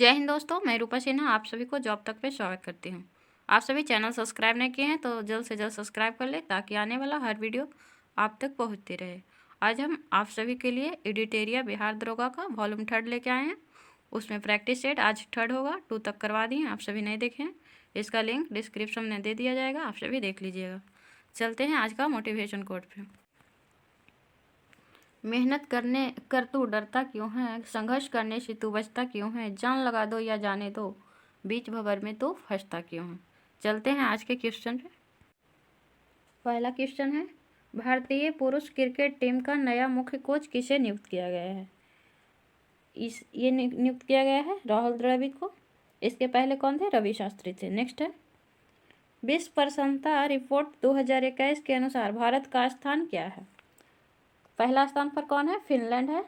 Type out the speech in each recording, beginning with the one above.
जय हिंद दोस्तों, मैं रूपा सिन्हा आप सभी को जॉब तक पे स्वागत करती हूँ। आप सभी चैनल सब्सक्राइब नहीं किए हैं तो जल्द से जल्द सब्सक्राइब कर ले ताकि आने वाला हर वीडियो आप तक पहुँचती रहे। आज हम आप सभी के लिए एडिटेरिया बिहार दरोगा का वॉल्यूम 3 लेके आए हैं। उसमें प्रैक्टिस सेट आज 3 होगा, 2 तक करवा दिए, आप सभी नहीं देखे हैं। इसका लिंक डिस्क्रिप्शन में दे दिया जाएगा, आप सभी देख लीजिएगा। चलते हैं आज का मोटिवेशन कोट पे। मेहनत करने कर तू डरता क्यों है, संघर्ष करने से तू बचता क्यों है, जान लगा दो या जाने दो, बीच भंवर में तू फंसता क्यों है। चलते हैं आज के क्वेश्चन पे। पहला क्वेश्चन है, भारतीय पुरुष क्रिकेट टीम का नया मुख्य कोच किसे नियुक्त किया गया है। ये नियुक्त किया गया है राहुल द्रविड़ को। इसके पहले कौन थे, रवि शास्त्री थे। नेक्स्ट है, विश्व प्रसन्नता रिपोर्ट 2021 के अनुसार भारत का स्थान क्या है। पहला स्थान पर कौन है, फिनलैंड है।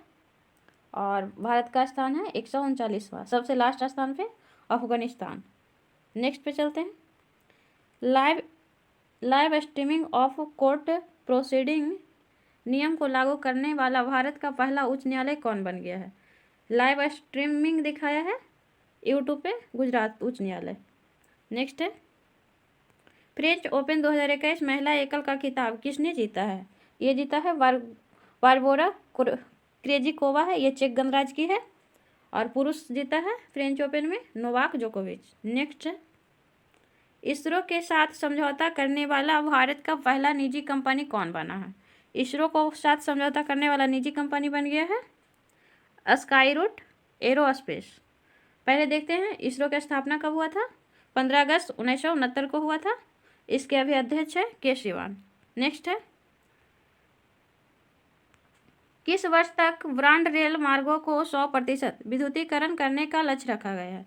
और भारत का स्थान है 139वां। सबसे लास्ट स्थान पे अफगानिस्तान। नेक्स्ट पे चलते हैं, live streaming of court proceeding नियम को लागू करने वाला भारत का पहला उच्च न्यायालय कौन बन गया है। लाइव स्ट्रीमिंग दिखाया है यूट्यूब पे गुजरात उच्च न्यायालय। नेक्स्ट है, फ्रेंच ओपन 2021 महिला एकल का खिताब किसने जीता है। ये जीता है बारबोरा क्रेजिकोवा है, ये चेक गणराज्य की है। और पुरुष जीता है फ्रेंच ओपन में नोवाक जोकोविच। नेक्स्ट है, इसरो के साथ समझौता करने वाला भारत का पहला निजी कंपनी कौन बना है। इसरो को साथ समझौता करने वाला निजी कंपनी बन गया है स्काईरूट एरोस्पेस। पहले देखते हैं इसरो की स्थापना कब हुआ था, 15 अगस्त 1969 को हुआ था। इसके अभी अध्यक्ष है के सिवान। नेक्स्ट है, किस वर्ष तक ब्रॉड रेल मार्गों को 100% विद्युतीकरण करने का लक्ष्य रखा गया है।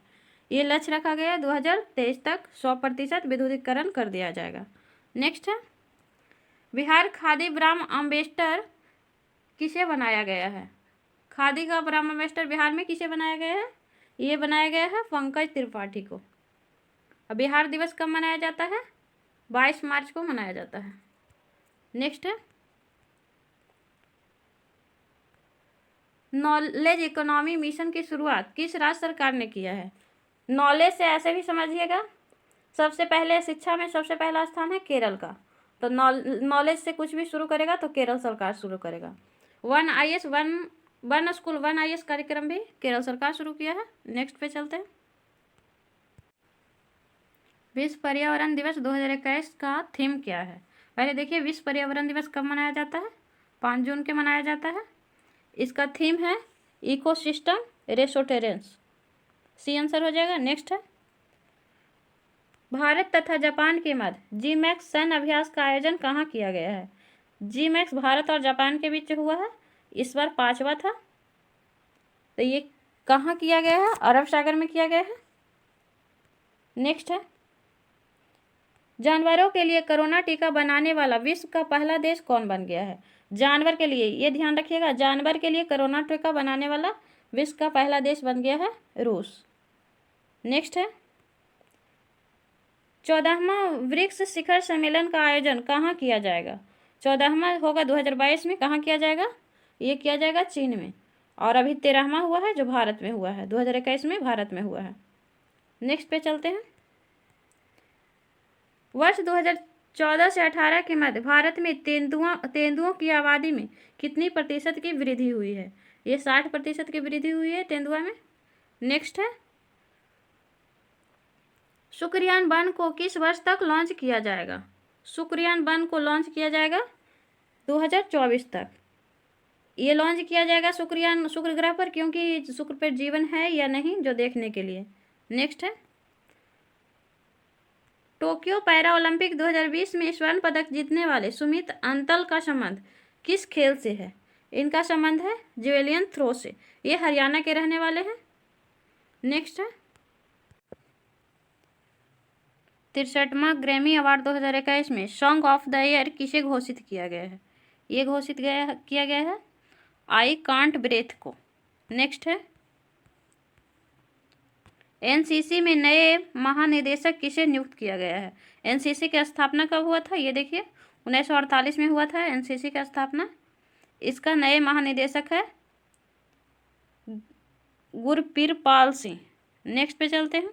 ये लक्ष्य रखा गया है 2023 तक 100% विद्युतीकरण कर दिया जाएगा। नेक्स्ट है, बिहार खादी ब्रांड एम्बेसडर किसे बनाया गया है। खादी का ब्रांड एम्बेसडर बिहार में किसे बनाया गया है, ये बनाया गया है पंकज त्रिपाठी को। अब बिहार दिवस कब मनाया जाता है, 22 मार्च को मनाया जाता है। नेक्स्ट है, नॉलेज इकोनॉमी मिशन की शुरुआत किस राज्य सरकार ने किया है। नॉलेज से ऐसे भी समझिएगा, सबसे पहले शिक्षा में सबसे पहला स्थान है केरल का। तो नॉलेज से कुछ भी शुरू करेगा तो केरल सरकार शुरू करेगा। वन स्कूल 1 IS कार्यक्रम भी केरल सरकार शुरू किया है। नेक्स्ट पे चलते हैं, विश्व पर्यावरण दिवस 2021 का थीम क्या है। पहले देखिए, विश्व पर्यावरण दिवस कब मनाया जाता है, 5 जून के मनाया जाता है। इसका थीम है इकोसिस्टम रेस्टोरेंस, सी आंसर हो जाएगा। नेक्स्ट है, भारत तथा जापान के मध्य जीमैक्स सैन्य अभ्यास का आयोजन कहाँ किया गया है। जीमैक्स भारत और जापान के बीच हुआ है, इस बार 5वां था। तो ये कहाँ किया गया है, अरब सागर में किया गया है। नेक्स्ट है, जानवरों के लिए कोरोना टीका बनाने वाला विश्व का पहला देश कौन बन गया है। जानवर के लिए, ये ध्यान रखिएगा, जानवर के लिए कोरोना टीका बनाने वाला विश्व का पहला देश बन गया है रूस। नेक्स्ट है, 14वां ब्रिक्स शिखर सम्मेलन का आयोजन कहाँ किया जाएगा। 14वां होगा 2022 में, कहाँ किया जाएगा, ये किया जाएगा चीन में। और अभी 13वां हुआ है जो भारत में हुआ है, 2021 में भारत में हुआ है। नेक्स्ट पे चलते हैं, वर्ष 2014 से 18 के मध्य भारत में तेंदुओं की आबादी में कितनी प्रतिशत की वृद्धि हुई है। ये 60% की वृद्धि हुई है तेंदुआ में। नेक्स्ट है, शुक्रयान 1 को किस वर्ष तक लॉन्च किया जाएगा। शुक्रयान 1 को लॉन्च किया जाएगा 2024 तक। ये लॉन्च किया जाएगा शुक्र ग्रह पर, क्योंकि शुक्र पर जीवन है या नहीं जो देखने के लिए। नेक्स्ट है, टोक्यो पैरा ओलंपिक 2020 में स्वर्ण पदक जीतने वाले सुमित अंतल का संबंध किस खेल से है। इनका संबंध है जेवलिन थ्रो से, ये हरियाणा के रहने वाले हैं। नेक्स्ट है, 63वां ग्रैमी अवार्ड 2021 में सॉन्ग ऑफ द ईयर किसे घोषित किया गया है। ये घोषित किया गया है आई कांट ब्रेथ को। नेक्स्ट है, एनसीसी में नए महानिदेशक किसे नियुक्त किया गया है। एनसीसी की स्थापना कब हुआ था, ये देखिए 1948 में हुआ था एनसीसी की स्थापना। इसका नए महानिदेशक है गुरप्रीत पाल सिंह। नेक्स्ट पे चलते हैं।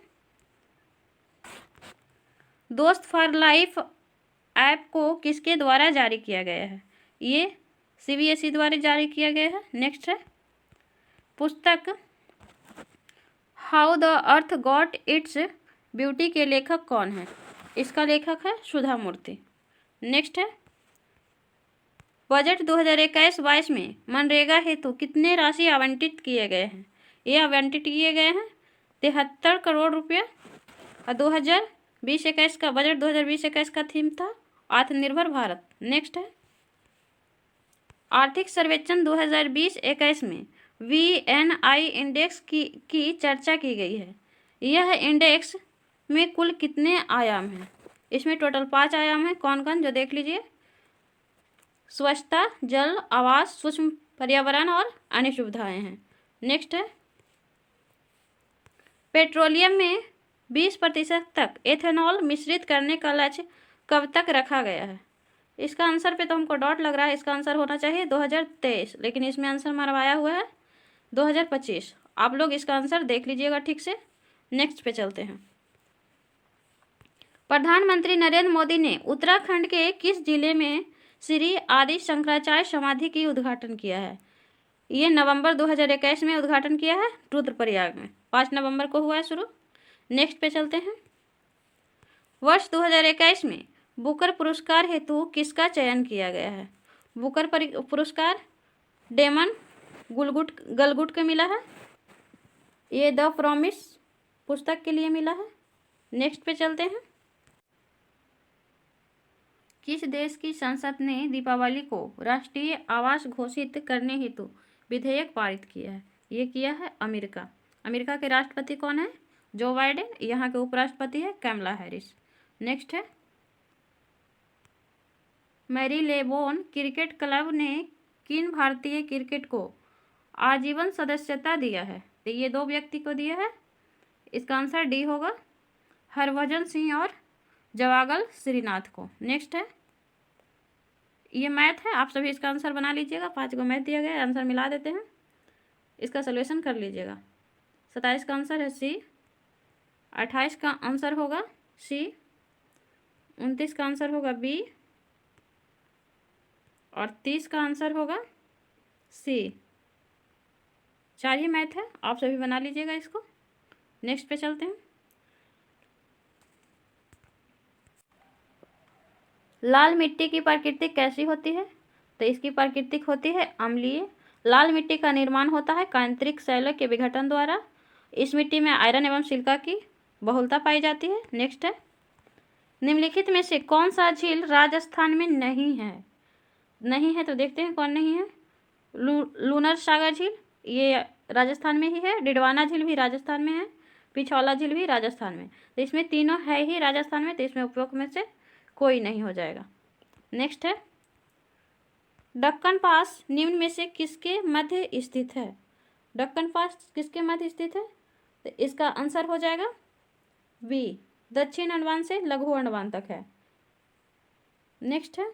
दोस्त फॉर लाइफ ऐप को किसके द्वारा जारी किया गया है? ये CBSE द्वारा जारी किया गया है। नेक्स्ट है पुस्तक how the earth got its beauty के लेखक कौन है? इसका लेखक है सुधा मूर्ति। नेक्स्ट है बजट 2021-22 में मनरेगा हेतु कितने राशि आवंटित किए गए हैं? ये आवंटित किए गए हैं 73 करोड़ रुपया। और 2020-21 का बजट 2020-21 का थीम था आत्मनिर्भर भारत। नेक्स्ट है आर्थिक सर्वेक्षण 2020-21 में VNI इंडेक्स की चर्चा की गई है। यह इंडेक्स में कुल कितने आयाम हैं? इसमें टोटल 5 आयाम हैं। कौन कौन, जो देख लीजिए। स्वच्छता, जल, आवास, सूक्ष्म पर्यावरण और अन्य सुविधाएं हैं। नेक्स्ट है पेट्रोलियम में 20% तक एथेनॉल मिश्रित करने का लक्ष्य कब तक रखा गया है? इसका आंसर पे तो हमको डॉट लग रहा है। इसका आंसर होना चाहिए 2023, लेकिन इसमें आंसर मरवाया हुआ है 2025। आप लोग इसका आंसर देख लीजिएगा ठीक से। नेक्स्ट पे चलते हैं। प्रधानमंत्री नरेंद्र मोदी ने उत्तराखंड के किस जिले में श्री आदि शंकराचार्य समाधि की उद्घाटन किया है? ये नवंबर 2021 में उद्घाटन किया है रुद्रप्रयाग में। 5 नवंबर को हुआ है शुरू। नेक्स्ट पे चलते हैं। वर्ष 2021 में बुकर पुरस्कार हेतु किसका चयन किया गया है? बुकर पुरस्कार डेमन गलगुट को मिला है। ये द प्रॉमिस पुस्तक के लिए मिला है। नेक्स्ट पे चलते हैं। किस देश की संसद ने दीपावली को राष्ट्रीय आवास घोषित करने हेतु विधेयक पारित किया है? ये किया है अमेरिका। अमेरिका के राष्ट्रपति कौन है? Joe Biden. यहाँ के उपराष्ट्रपति है कैमला हैरिस। नेक्स्ट है मैरीलेबोन क्रिकेट क्लब ने किन भारतीय क्रिकेट को आजीवन सदस्यता दिया है? तो ये 2 व्यक्ति को दिया है। इसका आंसर डी होगा, हरभजन सिंह और जवागल श्रीनाथ को। नेक्स्ट है ये मैथ है। आप सभी इसका आंसर बना लीजिएगा। 5 को मैथ दिया गया है, आंसर मिला देते हैं। इसका सोल्यूशन कर लीजिएगा। 27 का आंसर है सी, 28 का आंसर होगा सी, 29 का आंसर होगा बी और 30 का आंसर होगा सी। 4 ही मैथ है, आप सभी बना लीजिएगा इसको। नेक्स्ट पे चलते हैं। लाल मिट्टी की प्रकृति कैसी होती है? तो इसकी प्रकृति होती है अम्लीय। लाल मिट्टी का निर्माण होता है कांतरिक शैलों के विघटन द्वारा। इस मिट्टी में आयरन एवं सिलिका की बहुलता पाई जाती है। नेक्स्ट है निम्नलिखित में से कौन सा झील राजस्थान में नहीं है? नहीं है तो देखते हैं कौन नहीं है। लूनर सागर झील ये राजस्थान में ही है। डिडवाना झील भी राजस्थान में है। पिछौला झील भी राजस्थान में। तो इसमें तीनों है ही राजस्थान में, तो इसमें उपरोक्त में से कोई नहीं हो जाएगा। नेक्स्ट है दक्कन पास निम्न में से किसके मध्य स्थित है? दक्कन पास किसके मध्य स्थित है? तो इसका आंसर हो जाएगा बी, दक्षिण अंडमान से लघु अंडमान तक है। नेक्स्ट है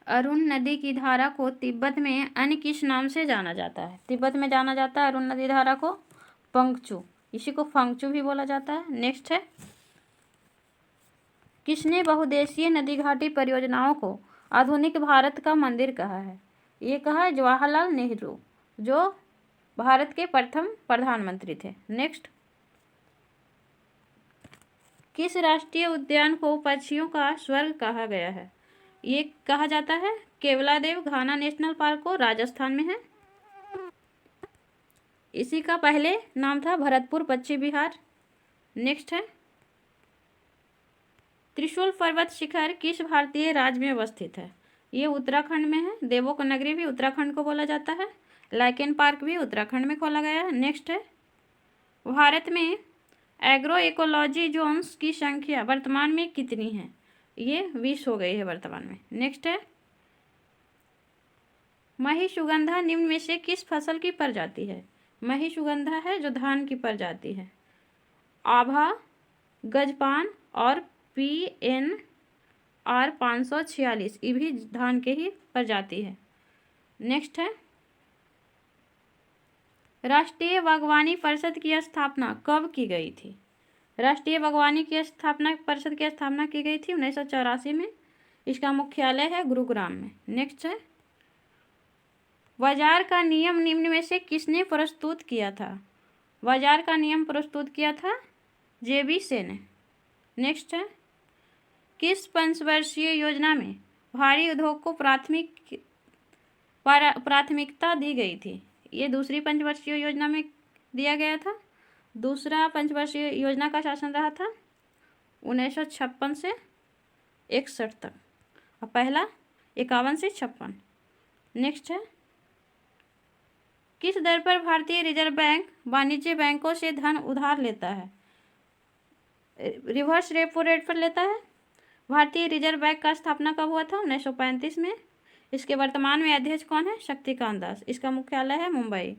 अरुण नदी की धारा को तिब्बत में अन्य किस नाम से जाना जाता है? तिब्बत में जाना जाता है अरुण नदी धारा को पंगचू, इसी को फंगचू भी बोला जाता है। नेक्स्ट है किसने बहुउद्देशीय नदी घाटी परियोजनाओं को आधुनिक भारत का मंदिर कहा है? ये कहा है जवाहरलाल नेहरू, जो भारत के प्रथम प्रधानमंत्री थे। नेक्स्ट किस राष्ट्रीय उद्यान को पक्षियों का स्वर्ग कहा गया है? ये कहा जाता है केवलादेव घाना नेशनल पार्क को, राजस्थान में है। इसी का पहले नाम था भरतपुर पश्चिम बिहार। नेक्स्ट है त्रिशूल पर्वत शिखर किस भारतीय राज्य में अवस्थित है? ये उत्तराखंड में है। देवों का नगरी भी उत्तराखंड को बोला जाता है। लाइकेन पार्क भी उत्तराखंड में खोला गया है। नेक्स्ट है भारत में एग्रो इकोलॉजी जोन्स की संख्या वर्तमान में कितनी है? ये 20 हो गई है वर्तमान में। नेक्स्ट है महिषुगंधा निम्न में से किस फसल की प्रजाति है? महिषुगंधा है जो धान की प्रजाति है। आभा, गजपान और PNR 546 ये भी धान के ही प्रजाति है। नेक्स्ट है राष्ट्रीय बागवानी परिषद की स्थापना कब की गई थी? राष्ट्रीय बागवानी की स्थापना परिषद की स्थापना की गई थी 1984 में। इसका मुख्यालय है गुरुग्राम में। नेक्स्ट है, बाजार का नियम निम्न में से किसने प्रस्तुत किया था? बाजार का नियम प्रस्तुत किया था जेबी से ने। नेक्स्ट है, किस पंचवर्षीय योजना में भारी उद्योग को प्राथमिकता दी गई थी? ये दूसरी पंचवर्षीय योजना में दिया गया था। दूसरा पंचवर्षीय योजना का शासन रहा था 1956 से 61 तक और पहला 51 से 56। नेक्स्ट है, किस दर पर भारतीय रिजर्व बैंक वाणिज्य बैंकों से धन उधार लेता है? रिवर्स रेपो रेट पर लेता है। भारतीय रिजर्व बैंक का स्थापना कब हुआ था? 1935 में। इसके वर्तमान में अध्यक्ष कौन है? शक्तिकांत दास। इसका मुख्यालय है मुंबई।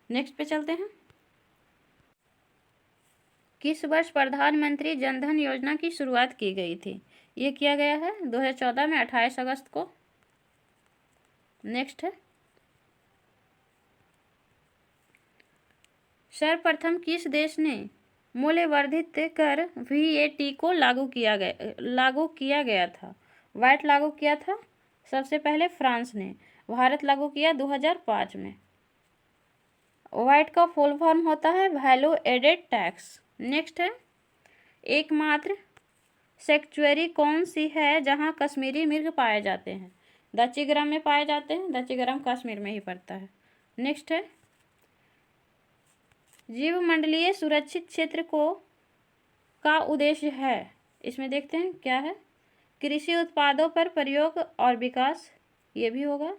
नेक्स्ट पे चलते हैं, किस वर्ष प्रधानमंत्री जनधन योजना की शुरुआत की गई थी? ये किया गया है 2014 में 28 अगस्त को। नेक्स्ट है, सर्वप्रथम किस देश ने मूल्यवर्धित कर VAT को लागू किया गया था? वैट लागू किया था सबसे पहले फ्रांस ने। भारत लागू किया 2005 में। वैट का फुल फॉर्म होता है वैल्यू एडेड टैक्स। नेक्स्ट है, एकमात्र सेक्चुअरी कौन सी है जहां कश्मीरी मृग पाए जाते हैं? दच्चीग्राम में पाए जाते हैं। दच्चीग्राम कश्मीर में ही पड़ता है। नेक्स्ट है, जीवमंडलीय सुरक्षित क्षेत्र का उद्देश्य है। इसमें देखते हैं क्या है। कृषि उत्पादों पर प्रयोग और विकास, ये भी होगा।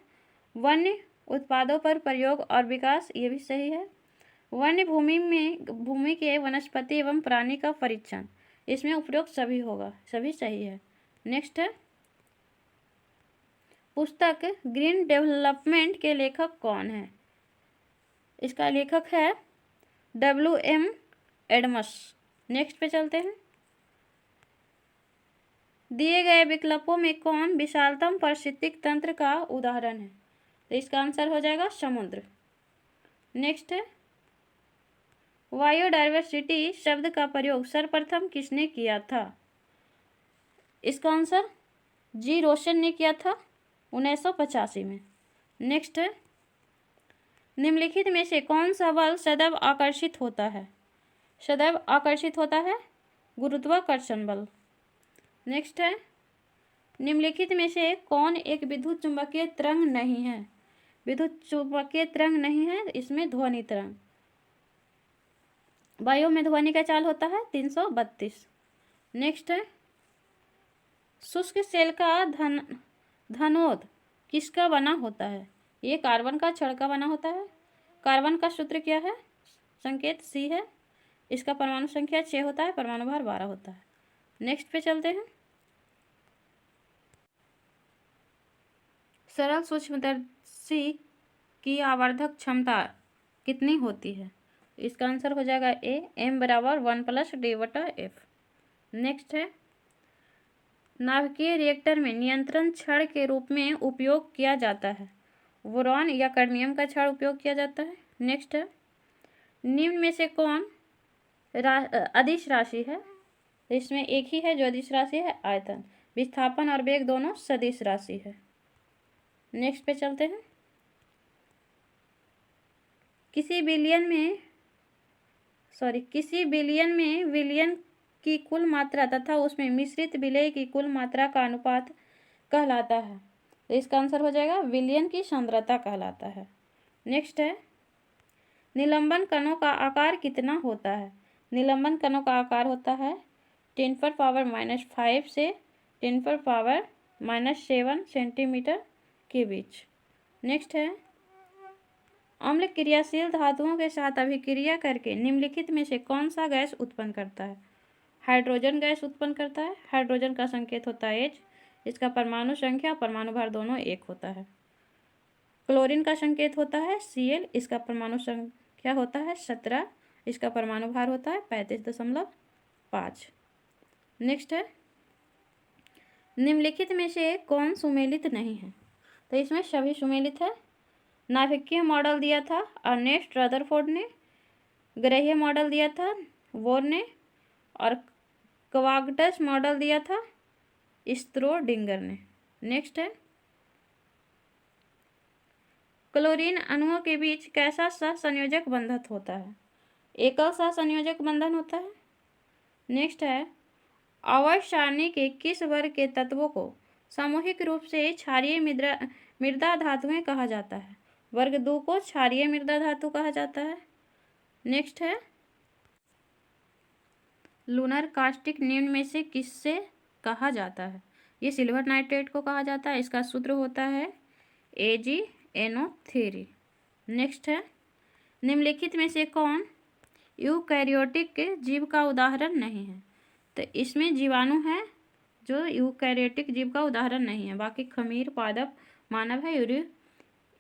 वन्य उत्पादों पर प्रयोग और विकास, ये भी सही है। वन्य भूमि के वनस्पति एवं प्राणी का परीक्षण, इसमें उपरोक्त सभी होगा, सभी सही है। नेक्स्ट है, पुस्तक ग्रीन डेवलपमेंट के लेखक कौन है? इसका लेखक है WM एडम्स। नेक्स्ट पे चलते हैं, दिए गए विकल्पों में कौन विशालतम पारिस्थितिक तंत्र का उदाहरण है? तो इसका आंसर हो जाएगा समुद्र। नेक्स्ट है, बायोडायवर्सिटी शब्द का प्रयोग सर्वप्रथम किसने किया था? इसका आंसर जी रोशन ने किया था 1985 में। नेक्स्ट है, निम्नलिखित में से कौन सा बल सदैव आकर्षित होता है? सदैव आकर्षित होता है गुरुत्वाकर्षण बल। नेक्स्ट है, निम्नलिखित में से कौन एक विद्युत चुंबकीय तरंग नहीं है? विद्युत चुंबकीय तरंग नहीं है, इसमें ध्वनि तरंग। वायु में ध्वनि का चाल होता है 332। नेक्स्ट है, शुष्क सेल का धनोद किसका बना होता है? ये कार्बन का छड़ का बना होता है। कार्बन का सूत्र क्या है? संकेत C है। इसका परमाणु संख्या 6 होता है, परमाणु भार 12 होता है। नेक्स्ट पे चलते हैं, सरल सूक्ष्मदर्शी की आवर्धक क्षमता कितनी होती है? इसका आंसर हो जाएगा A, M बराबर 1 + D/F। नेक्स्ट है, नाभिकीय रिएक्टर में नियंत्रण छड़ के रूप में उपयोग किया जाता है। बोरॉन या कैडमियम का छड़ उपयोग किया जाता है। नेक्स्ट है, निम्न में से कौन अदिश राशि है? इसमें एक ही है जो अदिश राशि है, आयतन। विस्थापन और वेग दोनों सदिश राशि है। नेक्स्ट पे चलते हैं, किसी बिलियन में विलियन की कुल मात्रा तथा उसमें मिश्रित विलेय की कुल मात्रा का अनुपात कहलाता है। तो इसका आंसर हो जाएगा विलियन की सांद्रता कहलाता है। नेक्स्ट है, निलंबन कणों का आकार कितना होता है? निलंबन कणों का आकार होता है 10⁻⁻5 से 10⁻⁻7 सेंटीमीटर के बीच। नेक्स्ट है, अम्ल क्रियाशील धातुओं के साथ अभिक्रिया करके निम्नलिखित में से कौन सा गैस उत्पन्न करता है? हाइड्रोजन गैस उत्पन्न करता है। हाइड्रोजन का संकेत होता है H। इसका परमाणु संख्या परमाणु भार दोनों 1 होता है। क्लोरीन का संकेत होता है Cl। इसका परमाणु संख्या होता है 17। इसका परमाणु भार होता है 35.5। नेक्स्ट है, निम्नलिखित में से कौन सुमेलित नहीं है? तो इसमें सभी सुमेलित है। नाभिकीय मॉडल दिया था अर्नेस्ट रदरफोर्ड ने, ग्रहीय मॉडल दिया था बोर ने, और क्वाड्रंट मॉडल दिया था श्रोडिंगर ने। नेक्स्ट है, क्लोरीन अणुओं के बीच कैसा सहसंयोजक बंधन होता है? एकल सहसंयोजक बंधन होता है। नेक्स्ट है, आवर्त सारणी के किस वर्ग के तत्वों को सामूहिक रूप से क्षारीय मृदा धातुएं कहा जाता है? वर्ग 2 को क्षारीय मृदा धातु कहा जाता है। नेक्स्ट है, लूनर कास्टिक निम्न में से किससे कहा जाता है? ये सिल्वर नाइट्रेट को कहा जाता है। इसका सूत्र होता है AgNO3। नेक्स्ट है, निम्नलिखित में से कौन यूकैरियोटिक जीव का उदाहरण नहीं है? तो इसमें जीवाणु है जो यूकैरियोटिक जीव का उदाहरण नहीं है, बाकी खमीर, पादप, मानव है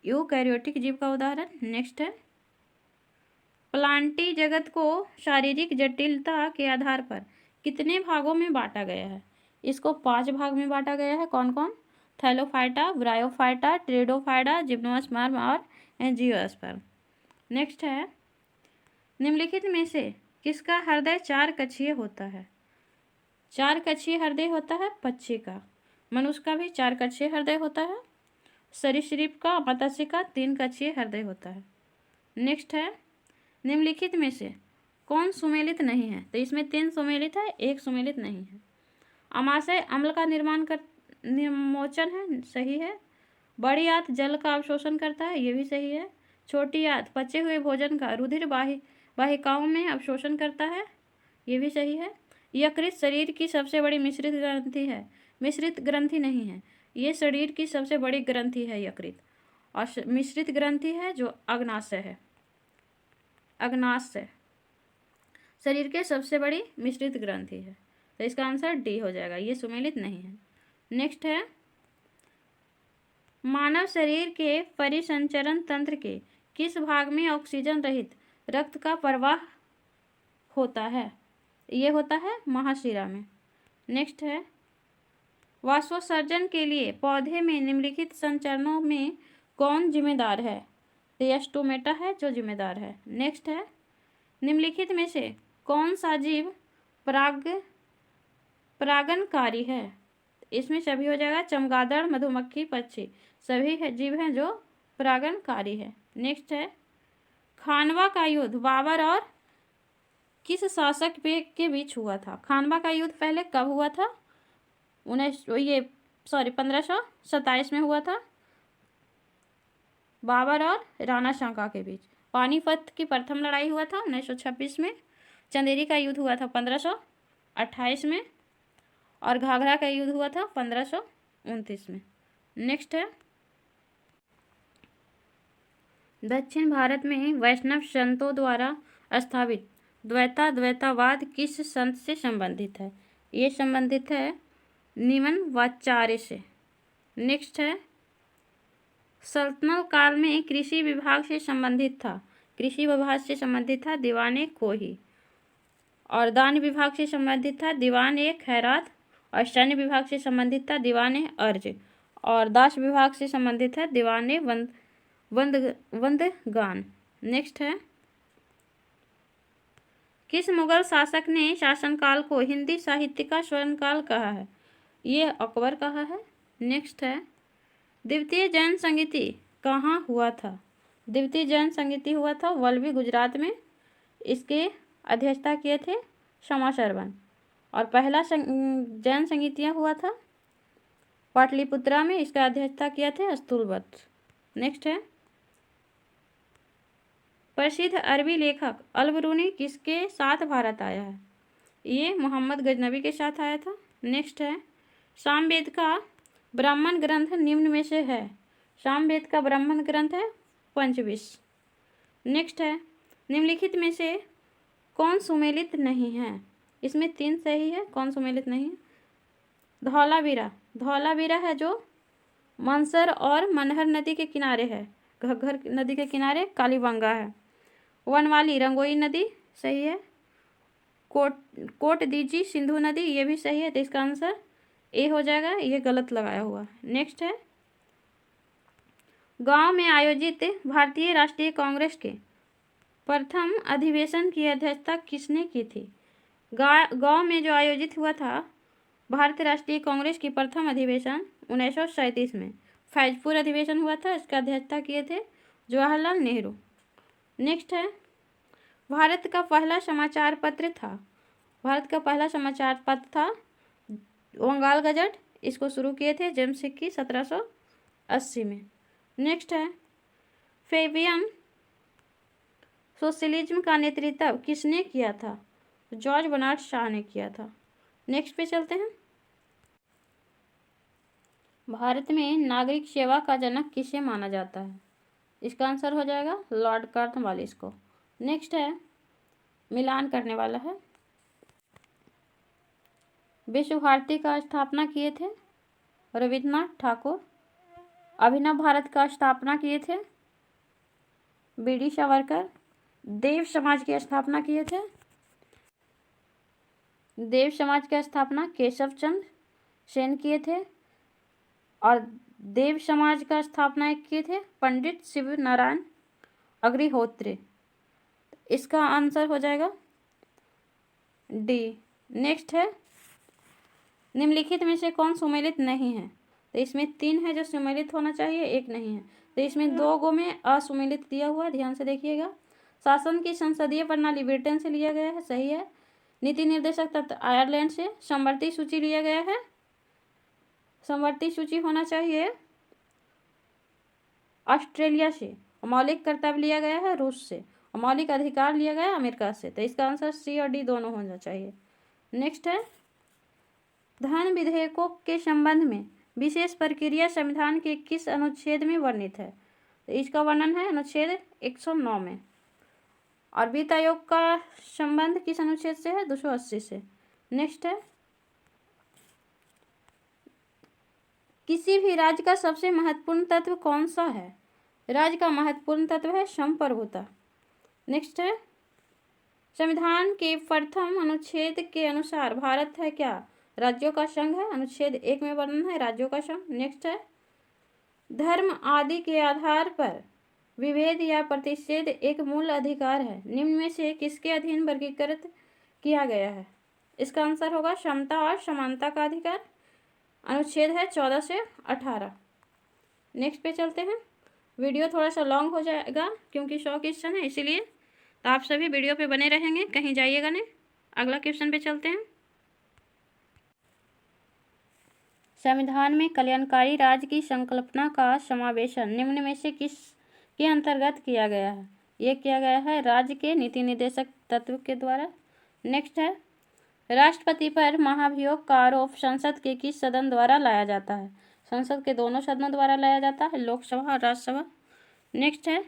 यूकैरियोटिक जीव का उदाहरण। नेक्स्ट है, प्लांटी जगत को शारीरिक जटिलता के आधार पर कितने भागों में बांटा गया है? इसको 5 भाग में बांटा गया है। कौन कौन? थैलोफाइटा, ब्रायोफाइटा, ट्रिडोफाइटा, जिम्नोस्पर्म और एंजियोस्पर्म। नेक्स्ट है, निम्नलिखित में से किसका हृदय 4 कक्षीय होता है? 4 कक्षीय हृदय होता है पक्षी का। मनुष्य का भी 4 कक्षीय हृदय होता है। सरीसृप का, मत्स्य का 3 कक्षीय हृदय होता है। नेक्स्ट है, निम्नलिखित में से कौन सुमेलित नहीं है? तो इसमें 3 सुमेलित है, 1 सुमेलित नहीं है। अमाशय अम्ल का निर्मोचन है, सही है। बड़ी आंत जल का अवशोषण करता है, ये भी सही है। छोटी आंत पचे हुए भोजन का रुधिर वाहिकाओं में अवशोषण करता है, ये भी सही है। यकृत शरीर की सबसे बड़ी मिश्रित ग्रंथि है, मिश्रित ग्रंथि नहीं है, ये शरीर की सबसे बड़ी ग्रंथि है यकृत, और मिश्रित ग्रंथि है जो अग्नाशय है। अग्नाशय शरीर के सबसे बड़ी मिश्रित ग्रंथि है, तो इसका आंसर डी हो जाएगा, ये सुमेलित नहीं है। नेक्स्ट है, मानव शरीर के परिसंचरण तंत्र के किस भाग में ऑक्सीजन रहित रक्त का प्रवाह होता है? ये होता है महाशिरा में। नेक्स्ट है, वाष्पोत्सर्जन के लिए पौधे में निम्नलिखित संचरणों में कौन जिम्मेदार है? तो स्टोमेटा है जो जिम्मेदार है। नेक्स्ट है, निम्नलिखित में से कौन सा जीव परागणकारी है? इसमें सभी हो जाएगा, चमगादड़, मधुमक्खी, पक्षी, सभी जीव हैं जो परागणकारी है। नेक्स्ट है, खानवा का युद्ध बाबर और किस शासक के बीच हुआ था? खानवा का युद्ध पहले कब हुआ था? 1527 में हुआ था, बाबर और राणा सांगा के बीच। पानीपत की प्रथम लड़ाई हुआ था 1926 में। चंदेरी का युद्ध हुआ था 1528 में, और घाघरा का युद्ध हुआ था 1529 में। नेक्स्ट है, दक्षिण भारत में वैष्णव संतों द्वारा स्थापित द्वैतावाद किस संत से संबंधित है? ये संबंधित है निम्नाचार्य से। नेक्स्ट है, सल्तनत काल में कृषि विभाग से संबंधित था दीवाने कोही, और दान विभाग से संबंधित था दीवाने खैरात, और सैन्य विभाग से संबंधित था दीवाने अर्ज, और दास विभाग से संबंधित है दीवाने वंदगान। नेक्स्ट है, किस मुगल शासक ने शासनकाल को हिंदी साहित्य का स्वर्णकाल कहा है? ये अकबर कहा है। नेक्स्ट है, द्वितीय जैन संगीति कहाँ हुआ था? द्वितीय जैन संगीति हुआ था वल्लभी, गुजरात में। इसके अध्यक्षता किए थे क्षमाशरवन, और पहला जैन संगीतिया हुआ था पाटलिपुत्रा में, इसका अध्यक्षता किया थे स्थूलवत्स। नेक्स्ट है, प्रसिद्ध अरबी लेखक अल-बरूनी किसके साथ भारत आया है? ये मोहम्मद गजनबी के साथ आया था। नेक्स्ट है, सामवेद का ब्राह्मण ग्रंथ निम्न में से है? सामवेद का ब्राह्मण ग्रंथ है पंचविश। नेक्स्ट है, निम्नलिखित में से कौन सुमेलित नहीं है? इसमें 3 सही है, कौन सुमेलित नहीं है? धौलावीरा है जो मंसर और मनहर नदी के किनारे है, घग्घर नदी के किनारे कालीबंगा है। वनवाली रंगोई नदी सही है। कोटदीजी सिंधु नदी, ये भी सही है, तो इसका आंसर ए हो जाएगा, ये गलत लगाया हुआ। नेक्स्ट है, गांव में आयोजित भारतीय राष्ट्रीय कांग्रेस के प्रथम अधिवेशन की अध्यक्षता किसने की थी? गांव में जो आयोजित हुआ था भारतीय राष्ट्रीय कांग्रेस की प्रथम अधिवेशन 1937 में फैजपुर अधिवेशन हुआ था। इसका अध्यक्षता किए थे जवाहरलाल नेहरू। नेक्स्ट है, भारत का पहला समाचार पत्र था बंगाल गजट। इसको शुरू किए थे जमशेदजी 1780 में। नेक्स्ट है, फेबियन सोशलिज्म का नेतृत्व किसने किया था? जॉर्ज बर्नार्ड शॉ ने किया था। नेक्स्ट पे चलते हैं, भारत में नागरिक सेवा का जनक किसे माना जाता है? इसका आंसर हो जाएगा लॉर्ड कॉर्नवालिस को। नेक्स्ट है, मिलान करने वाला है, विश्व भारती का स्थापना किए थे रविन्द्रनाथ ठाकुर। अभिनव भारत का स्थापना किए थे बीडी सावरकर। देव समाज की स्थापना किए थे केशव चंद्र सेन किए थे। और देव समाज का स्थापना किए थे पंडित शिव नारायण अग्निहोत्री। इसका आंसर हो जाएगा डी। नेक्स्ट है, निम्नलिखित में से कौन सुमेलित नहीं है? तो इसमें 3 है जो सुमेलित होना चाहिए, 1 नहीं है। तो इसमें 2 गो में असुमेलित दिया हुआ है, ध्यान से देखिएगा। शासन की संसदीय प्रणाली ब्रिटेन से लिया गया है, सही है। नीति निर्देशक तत्व आयरलैंड से। समवर्ती सूची लिया गया है, समवर्ती सूची होना चाहिए ऑस्ट्रेलिया से। मौलिक कर्तव्य लिया गया है रूस से। मौलिक अधिकार लिया गया है अमेरिका से। तो इसका आंसर सी और डी दोनों होना चाहिए। नेक्स्ट है, धन विधेयकों के संबंध में विशेष प्रक्रिया संविधान के किस अनुच्छेद में वर्णित है? तो इसका वर्णन है अनुच्छेद 109 में। और वित्त आयोग का संबंध किस अनुच्छेद से है? 280 से। नेक्स्ट है, किसी भी राज्य का सबसे महत्वपूर्ण तत्व कौन सा है? राज्य का महत्वपूर्ण तत्व है संप्रभुता। नेक्स्ट है, संविधान के प्रथम अनुच्छेद के अनुसार भारत है क्या? राज्यों का संघ है। अनुच्छेद 1 में वर्णन है राज्यों का संघ। नेक्स्ट है, धर्म आदि के आधार पर विभेद या प्रतिषेध एक मूल अधिकार है। निम्न में से किसके अधीन वर्गीकृत किया गया है? इसका आंसर होगा समता और समानता का अधिकार। अनुच्छेद है 14 से 18। नेक्स्ट पे चलते हैं। वीडियो थोड़ा सा लॉन्ग हो जाएगा क्योंकि 100 क्वेश्चन है, इसीलिए तो आप सभी वीडियो पे बने रहेंगे, कहीं जाइएगा नहीं। अगला क्वेश्चन पे चलते हैं। संविधान में कल्याणकारी राज्य की संकल्पना का समावेशन निम्न में से किस के अंतर्गत किया गया है? ये किया गया है राज्य के नीति निर्देशक तत्व के द्वारा। नेक्स्ट है, राष्ट्रपति पर महाभियोग का आरोप संसद के किस सदन द्वारा लाया जाता है? संसद के दोनों सदनों द्वारा लाया जाता है, लोकसभा और राज्यसभा। नेक्स्ट है,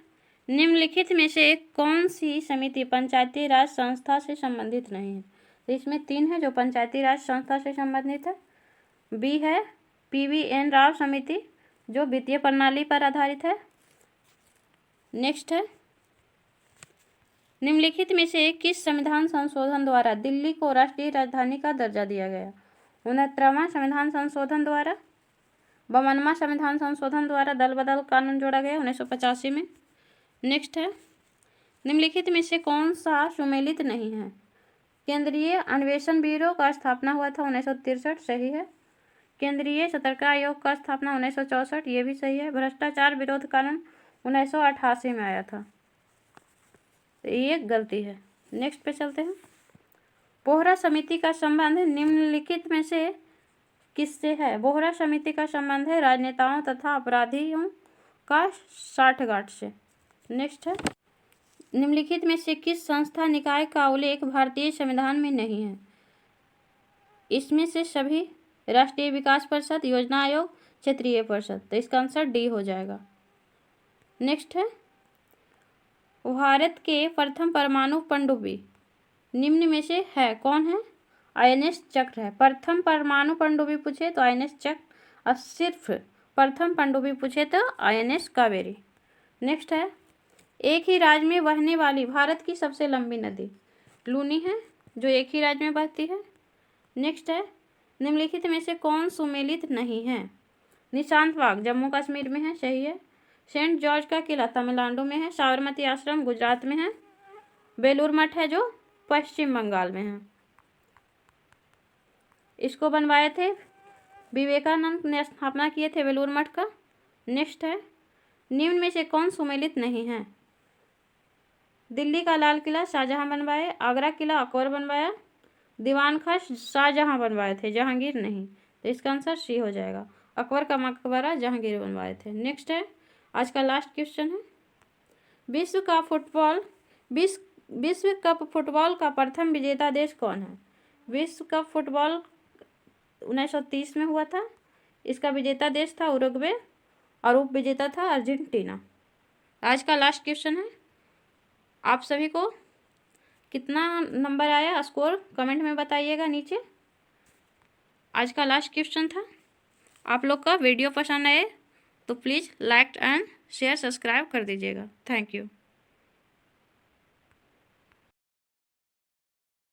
निम्नलिखित में से कौन सी समिति पंचायती राज संस्था से संबंधित नहीं है? तो इसमें 3 है जो पंचायती राज संस्था से संबंधित है। बी है PVN राव समिति जो वित्तीय प्रणाली पर आधारित है। नेक्स्ट है, निम्नलिखित में से किस संविधान संशोधन द्वारा दिल्ली को राष्ट्रीय राजधानी का दर्जा दिया गया? 69वां संविधान संशोधन द्वारा। 52वां संविधान संशोधन द्वारा दल बदल कानून जोड़ा गया 1985 में। नेक्स्ट है, निम्नलिखित में से कौन सा सुमेलित नहीं है? केंद्रीय अन्वेषण ब्यूरो का स्थापना हुआ था 1963, सही है। केंद्रीय सतर्कता आयोग का स्थापना 1964, ये भी सही है। भ्रष्टाचार विरोध कानून 1988 में आया था, तो ये गलती है। नेक्स्ट पे चलते हैं। बोहरा समिति का संबंध निम्नलिखित में से किससे है? बोहरा समिति का संबंध है राजनेताओं तथा अपराधियों का साठगांठ से। नेक्स्ट है, निम्नलिखित में से किस संस्था निकाय का उल्लेख भारतीय संविधान में नहीं है? इसमें से सभी राष्ट्रीय विकास परिषद, योजना आयोग, क्षेत्रीय परिषद। तो इसका आंसर डी हो जाएगा। नेक्स्ट है, भारत के प्रथम परमाणु पनडुब्बी निम्न में से है कौन है? INS चक्र है। प्रथम परमाणु पनडुब्बी पूछे तो INS चक्र, और सिर्फ प्रथम पनडुब्बी पूछे तो INS कावेरी। नेक्स्ट है, एक ही राज्य में बहने वाली भारत की सबसे लंबी नदी लूनी है जो एक ही राज्य में बहती है। नेक्स्ट है, निम्नलिखित में से कौन सुमेलित नहीं है? निशांत बाग जम्मू कश्मीर में है, सही है। सेंट जॉर्ज का किला तमिलनाडु में है। साबरमती आश्रम गुजरात में है। बेलूर मठ है जो पश्चिम बंगाल में है। इसको बनवाए थे विवेकानंद ने, स्थापना किए थे बेलूर मठ का। नेक्स्ट है, निम्न में से कौन सुमेलित नहीं है? दिल्ली का लाल किला शाहजहां बनवाए, आगरा किला अकबर बनवाया, दीवान खास शाहजहां बनवाए थे, जहांगीर नहीं। तो इसका आंसर सी हो जाएगा। अकबर का मकबरा जहांगीर बनवाए थे। नेक्स्ट है, आज का लास्ट क्वेश्चन है, विश्व कप फुटबॉल का प्रथम विजेता देश कौन है? विश्व कप फुटबॉल 1930 में हुआ था। इसका विजेता देश था उरुग्वे और उप विजेता था अर्जेंटीना। आज का लास्ट क्वेश्चन है, आप सभी को कितना नंबर आया स्कोर कमेंट में बताइएगा नीचे। आज का लास्ट क्वेश्चन था। आप लोग का वीडियो पसंद आए तो please like and share subscribe कर दीजिएगा। Thank you.